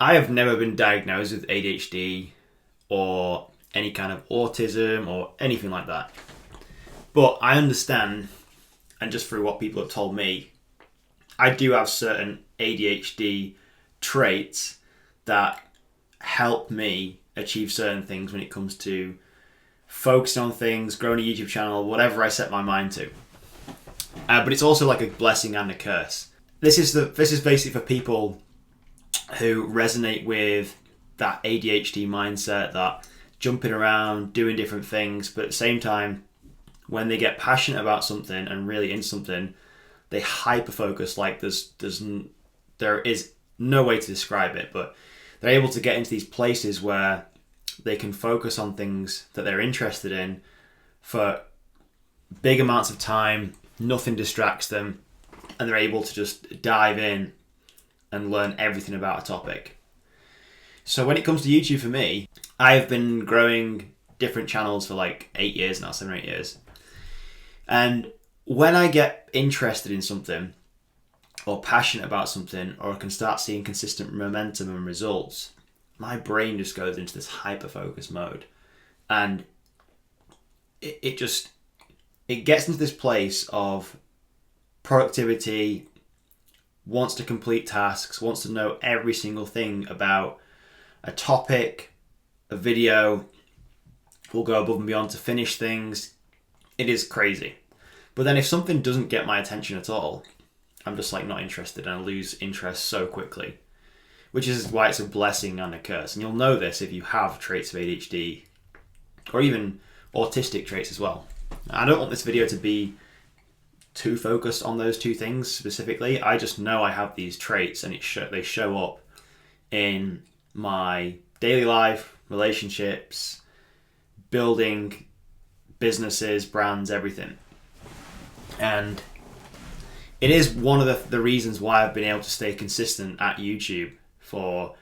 I have never been diagnosed with ADHD or any kind of autism or anything like that. But I understand, and just through what people have told me, I do have certain ADHD traits that help me achieve certain things when it comes to focusing on things, growing a YouTube channel, whatever I set my mind to. But it's also like a blessing and a curse. This is basically for people who resonate with that ADHD mindset, that jumping around, doing different things, but at the same time, when they get passionate about something and really into something, they hyperfocus like there is no way to describe it, but they're able to get into these places where they can focus on things that they're interested in for big amounts of time, nothing distracts them, and they're able to just dive in and learn everything about a topic. So when it comes to YouTube for me, I've been growing different channels for like 8 years now, 7 or 8 years. And when I get interested in something or passionate about something, or I can start seeing consistent momentum and results, my brain just goes into this hyper-focus mode. And it gets into this place of productivity, wants to complete tasks, wants to know every single thing about a topic, a video, will go above and beyond to finish things. It is crazy. But then if something doesn't get my attention at all, I'm just like not interested, and I lose interest so quickly, which is why it's a blessing and a curse. And you'll know this if you have traits of ADHD or even autistic traits as well. I don't want this video to be too focused on those two things specifically. I just know I have these traits, and they show up in my daily life, relationships, building businesses, brands, everything. And it is one of the reasons why I've been able to stay consistent at YouTube for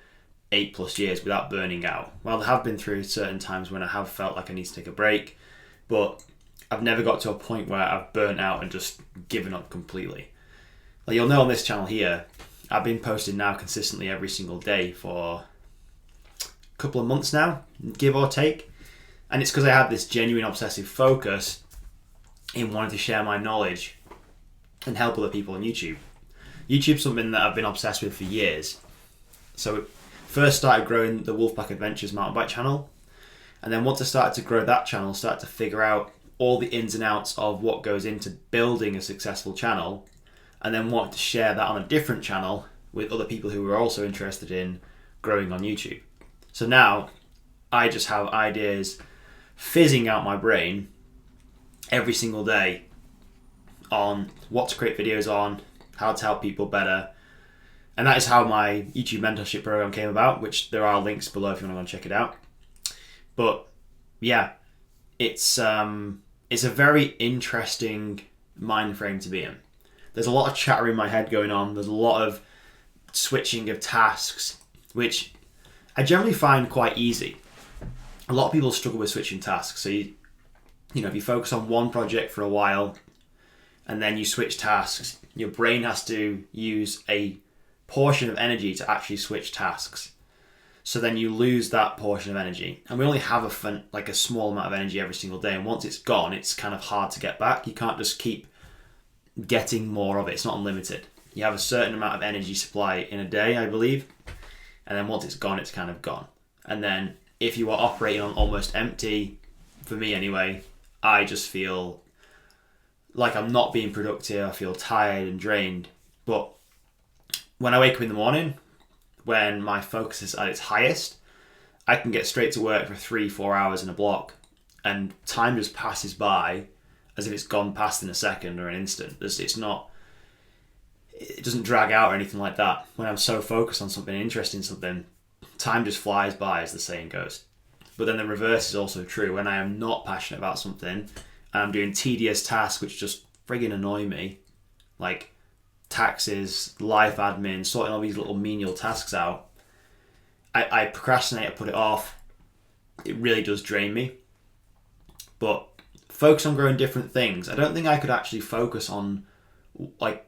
8+ years without burning out. Well, I have been through certain times when I have felt like I need to take a break, but I've never got to a point where I've burnt out and just given up completely. Like you'll know on this channel here, I've been posting now consistently every single day for a couple of months now, give or take. And it's because I have this genuine obsessive focus in wanting to share my knowledge and help other people on YouTube. YouTube's something that I've been obsessed with for years. So it first started growing the Wolfpack Adventures mountain bike channel. And then once I started to grow that channel, started to figure out all the ins and outs of what goes into building a successful channel, and then wanted to share that on a different channel with other people who were also interested in growing on YouTube. So now I just have ideas fizzing out my brain every single day on what to create videos on, how to help people better. And that is how my YouTube mentorship program came about, which there are links below if you want to go and check it out. But yeah, it's a very interesting mind frame to be in. There's a lot of chatter in my head going on. There's a lot of switching of tasks, which I generally find quite easy. A lot of people struggle with switching tasks. So if you focus on one project for a while and then you switch tasks, your brain has to use a portion of energy to actually switch tasks. So then you lose that portion of energy. And we only have a small amount of energy every single day. And once it's gone, it's kind of hard to get back. You can't just keep getting more of it. It's not unlimited. You have a certain amount of energy supply in a day, I believe. And then once it's gone, it's kind of gone. And then if you are operating on almost empty, for me anyway, I just feel like I'm not being productive. I feel tired and drained. But when I wake up in the morning, when my focus is at its highest, I can get straight to work for 3-4 hours in a block, and time just passes by as if it's gone past in a second or an instant. It doesn't drag out or anything like that. When I'm so focused on something, interested in something, time just flies by, as the saying goes. But then the reverse is also true. When I am not passionate about something and I'm doing tedious tasks which just friggin' annoy me, like taxes, life admin, sorting all these little menial tasks out, I procrastinate, I put it off. It really does drain me. But focus on growing different things. I don't think I could actually focus on like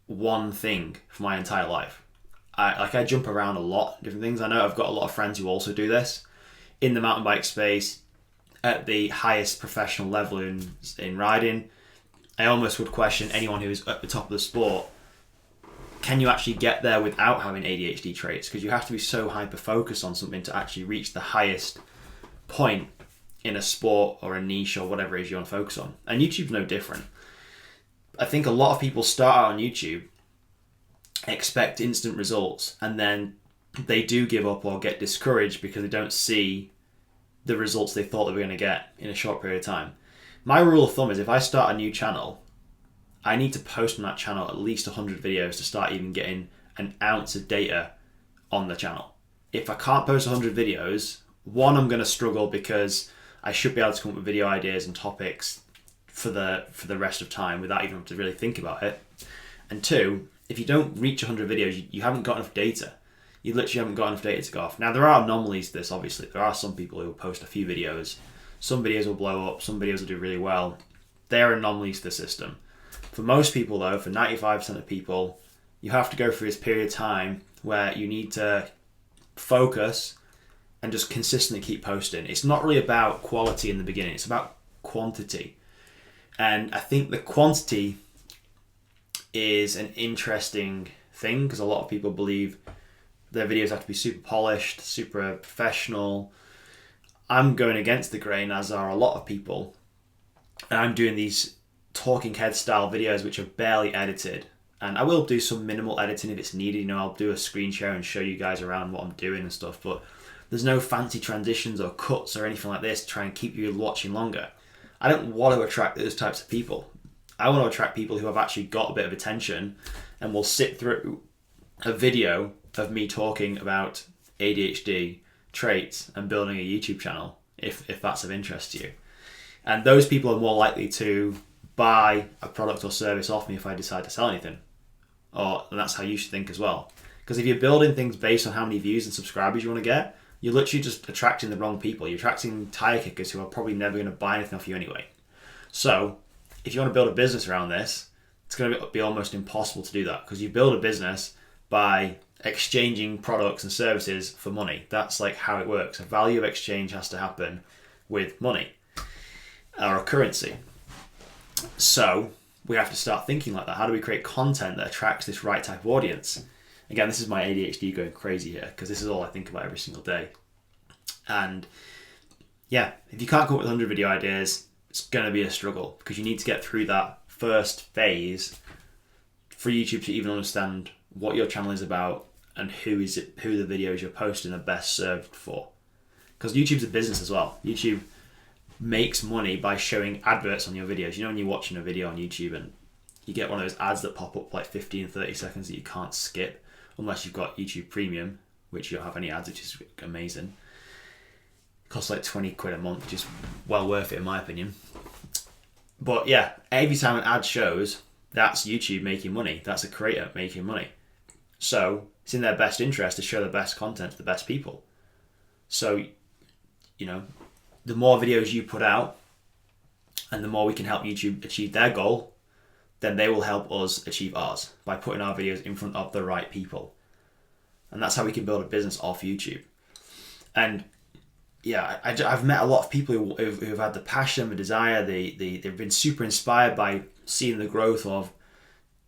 one thing for my entire life. I jump around a lot, different things. I know I've got a lot of friends who also do this in the mountain bike space at the highest professional level in riding. I almost would question anyone who is at the top of the sport. Can you actually get there without having ADHD traits? Because you have to be so hyper-focused on something to actually reach the highest point in a sport or a niche or whatever it is you want to focus on. And YouTube's no different. I think a lot of people start out on YouTube, expect instant results, and then they do give up or get discouraged because they don't see the results they thought they were going to get in a short period of time. My rule of thumb is if I start a new channel, I need to post on that channel at least 100 videos to start even getting an ounce of data on the channel. If I can't post 100 videos, one, I'm going to struggle because I should be able to come up with video ideas and topics for the rest of time without even having to really think about it. And two, if you don't reach 100 videos, you haven't got enough data. You literally haven't got enough data to go off. Now, there are anomalies to this, obviously. There are some people who will post a few videos. Some videos will blow up. Some videos will do really well. They're anomalies to the system. For most people, though, for 95% of people, you have to go through this period of time where you need to focus and just consistently keep posting. It's not really about quality in the beginning. It's about quantity. And I think the quantity is an interesting thing because a lot of people believe their videos have to be super polished, super professional. I'm going against the grain, as are a lot of people. And I'm doing these talking head style videos which are barely edited. And I will do some minimal editing if it's needed. You know, I'll do a screen share and show you guys around what I'm doing and stuff. But there's no fancy transitions or cuts or anything like this to try and keep you watching longer. I don't want to attract those types of people. I want to attract people who have actually got a bit of attention and will sit through a video of me talking about ADHD traits and building a YouTube channel if that's of interest to you. And those people are more likely to buy a product or service off me if I decide to sell anything. And that's how you should think as well. Because if you're building things based on how many views and subscribers you want to get, you're literally just attracting the wrong people. You're attracting tire kickers who are probably never going to buy anything off you anyway. So if you want to build a business around this, it's going to be almost impossible to do that because you build a business by exchanging products and services for money. That's like how it works. A value of exchange has to happen with money or a currency. So we have to start thinking like that. How do we create content that attracts this right type of audience? Again, this is my ADHD going crazy here because this is all I think about every single day. And yeah, if you can't come up with 100 video ideas, it's going to be a struggle because you need to get through that first phase for YouTube to even understand what your channel is about and who the videos you're posting are best served for. Because YouTube's a business as well. YouTube makes money by showing adverts on your videos. You know when you're watching a video on YouTube and you get one of those ads that pop up like 15, 30 seconds that you can't skip unless you've got YouTube Premium, which you don't have any ads, which is amazing. It costs like 20 quid a month, which is well worth it in my opinion. But yeah, every time an ad shows, that's YouTube making money. That's a creator making money. So it's in their best interest to show the best content to the best people. So, you know, the more videos you put out and the more we can help YouTube achieve their goal, then they will help us achieve ours by putting our videos in front of the right people. And that's how we can build a business off YouTube. And yeah, I've met a lot of people who've had the passion, the desire, they've been super inspired by seeing the growth of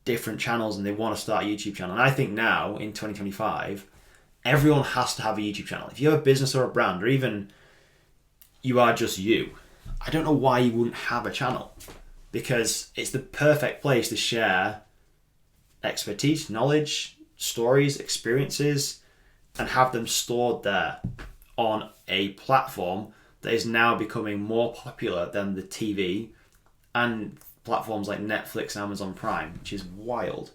different channels and they want to start a YouTube channel. And I think now, in 2025, everyone has to have a YouTube channel. If you have a business or a brand, or even you are just you, I don't know why you wouldn't have a channel. Because it's the perfect place to share expertise, knowledge, stories, experiences, and have them stored there on a platform that is now becoming more popular than the TV and platforms like Netflix and Amazon Prime, which is wild.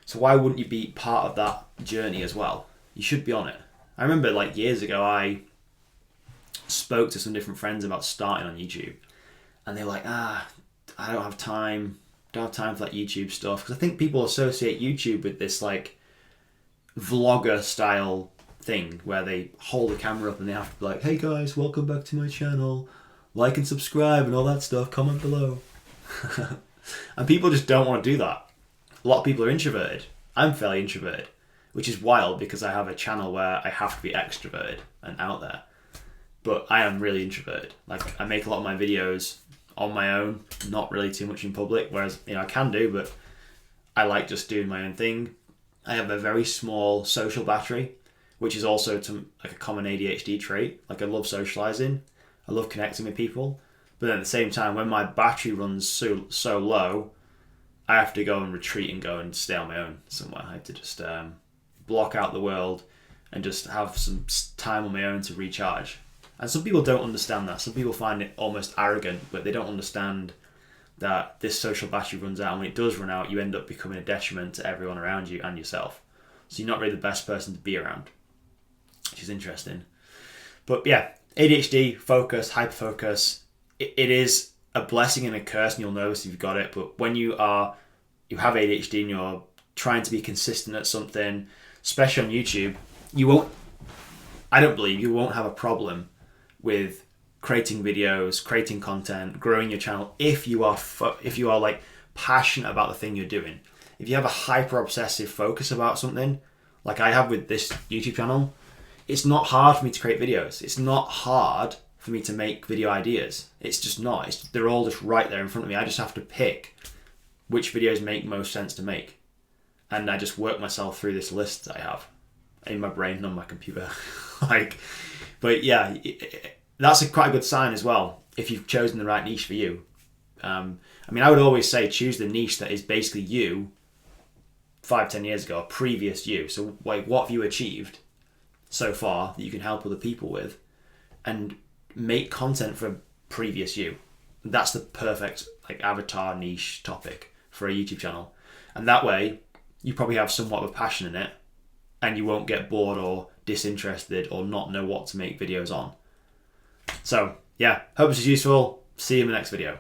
So why wouldn't you be part of that journey as well? You should be on it. I remember like years ago, I spoke to some different friends about starting on YouTube, and they were like, I don't have time for that YouTube stuff. Because I think people associate YouTube with this like vlogger style thing where they hold the camera up and they have to be like, hey guys, welcome back to my channel. Like and subscribe and all that stuff. Comment below. And people just don't want to do that. A lot of people are introverted. I'm fairly introverted, which is wild because I have a channel where I have to be extroverted and out there. But I am really introverted. Like, I make a lot of my videos on my own, not really too much in public, whereas, I can do, but I like just doing my own thing. I have a very small social battery, which is also like a common ADHD trait. Like, I love socializing. I love connecting with people. But at the same time, when my battery runs so low, I have to go and retreat and go and stay on my own somewhere. I have to just block out the world and just have some time on my own to recharge. And some people don't understand that. Some people find it almost arrogant, but they don't understand that this social battery runs out. And when it does run out, you end up becoming a detriment to everyone around you and yourself. So you're not really the best person to be around, which is interesting. But yeah, ADHD, focus, hyperfocus, it is a blessing and a curse, and you'll notice if you've got it. But when you have ADHD and you're trying to be consistent at something, especially on YouTube, I don't believe you won't have a problem with creating videos, creating content, growing your channel if you are like passionate about the thing you're doing. If you have a hyper obsessive focus about something, like I have with this YouTube channel, it's not hard for me to create videos. It's not hard for me to make video ideas. It's just not. They're all just right there in front of me. I just have to pick which videos make most sense to make. And I just work myself through this list that I have in my brain and on my computer. But yeah, that's quite a good sign as well, if you've chosen the right niche for you. I would always say choose the niche that is basically you 5-10 years ago, previous you. So like, what have you achieved so far that you can help other people with, and make content for previous you. That's the perfect like avatar niche topic for a YouTube channel. And that way you probably have somewhat of a passion in it, and you won't get bored or disinterested or not know what to make videos on. So yeah, hope this is useful. See you in the next video.